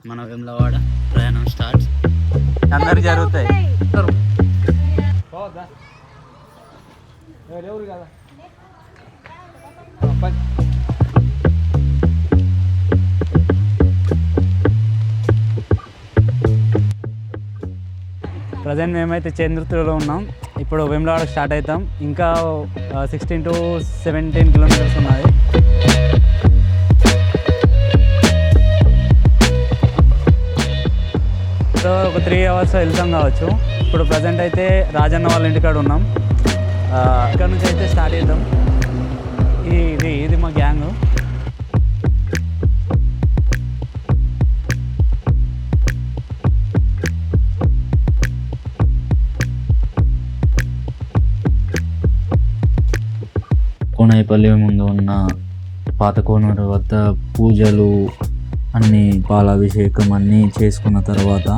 మన వేములవాడ ప్రయాణం స్టార్ట్. అందరు జరుగుతాయి. ప్రజెంట్ మేమైతే చంద్రుతిలో ఉన్నాం. ఇప్పుడు వేములవాడ స్టార్ట్ అవుతాం. ఇంకా 16 to 17 కిలోమీటర్స్ ఉన్నాయి. సో ఒక 3 hours వెళ్తాం కావచ్చు. ఇప్పుడు ప్రజెంట్ అయితే రాజన్న వాళ్ళ ఇంటికాడ ఉన్నాం. ఇక్కడ నుంచి అయితే స్టార్ట్ చేద్దాం. ఇది మా గ్యాంగ్. కోనాయిపల్లి ముందు ఉన్న పాత కోనూరు వద్ద పూజలు అన్నీ, పాలాభిషేకం అన్నీ చేసుకున్న తర్వాత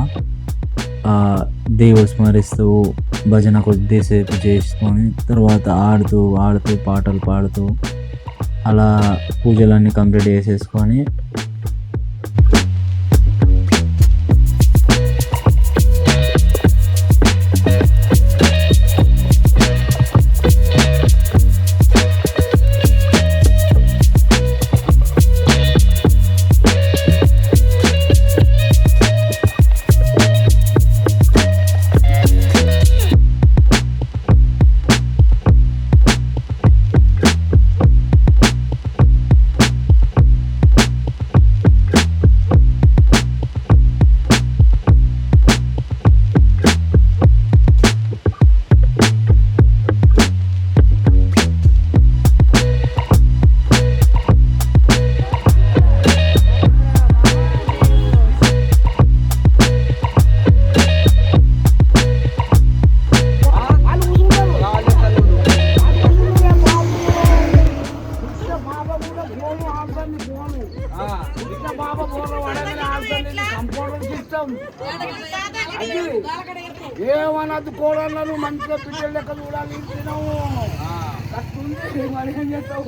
దేవుడు స్మరిస్తూ భజన కొద్దిసేపు చేసుకొని తర్వాత ఆడుతూ పాటలు పాడుతూ అలా పూజలన్నీ కంప్లీట్ చేసేసుకొని ఏమన్నది కోడళ్ళు మంచిగా పిల్లలు లెక్క చూడాలి. తినవు కట్టుంది మరి ఏం చేస్తావు.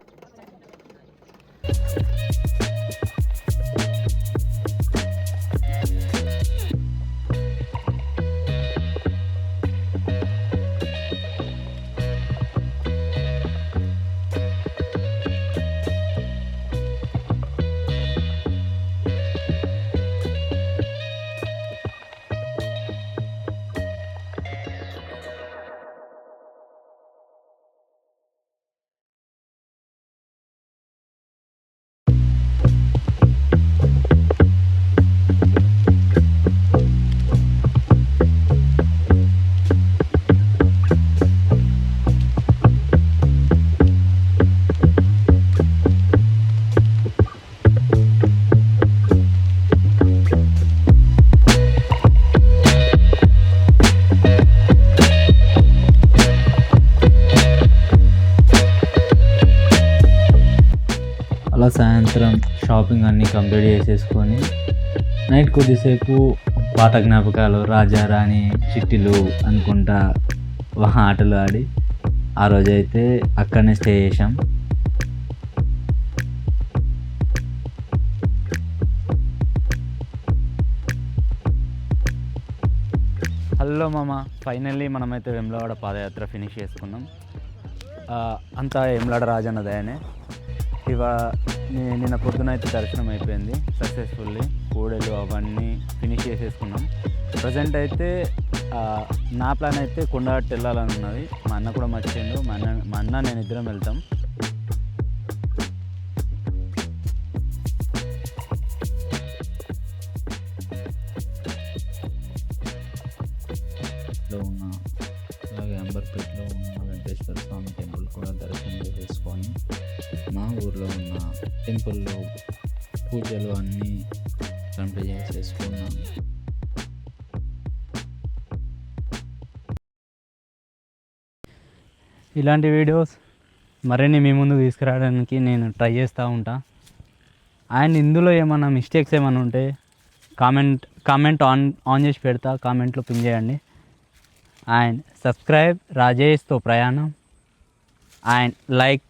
అలా సాయంత్రం షాపింగ్ అన్నీ కంప్లీట్ చేసేసుకొని నైట్ కొద్దిసేపు పాత జ్ఞాపకాలు, రాజా రాణి చిట్టిలు అనుకుంటా ఆటలు ఆడి ఆ రోజైతే అక్కడనే స్టే చేసాం. హలో మామ, ఫైనల్లీ మనమైతే వేములవాడ పాదయాత్ర ఫినిష్ చేసుకున్నాం. అంతా వేములవాడ రాజన్న దయనే. నిన్న పొద్దున అయితే దర్శనం అయిపోయింది సక్సెస్ఫుల్లీ. కూడలు అవన్నీ ఫినిష్ చేసేసుకున్నాం. ప్రజెంట్ అయితే నా ప్లాన్ అయితే కొండగట్టు వెళ్ళాలని ఉన్నది. మా అన్న కూడా మర్చిండు. మా అన్న నేను ఇద్దరం వెళ్తాం. ఉన్న అలాగే అంబర్పేటలో ఉన్న వెంకటేశ్వర స్వామి టెంపుల్ కూడా దర్శనం చేసేసుకొని మా ఊర్లో ఉన్న టెంపుల్లో పూజలు అన్నీ కంప్లీట్ చేసేసుకున్నాం. ఇలాంటి వీడియోస్ మరిన్ని మీ ముందుకు తీసుకురావడానికి నేను ట్రై చేస్తూ ఉంటా. అండ్ ఇందులో ఏమైనా మిస్టేక్స్ ఏమైనా ఉంటే కామెంట్ ఆన్ చేసి పెడతా. కామెంట్లో పిన్ చేయండి. అండ్ సబ్స్క్రైబ్ రాజేష్తో ప్రయాణం. And like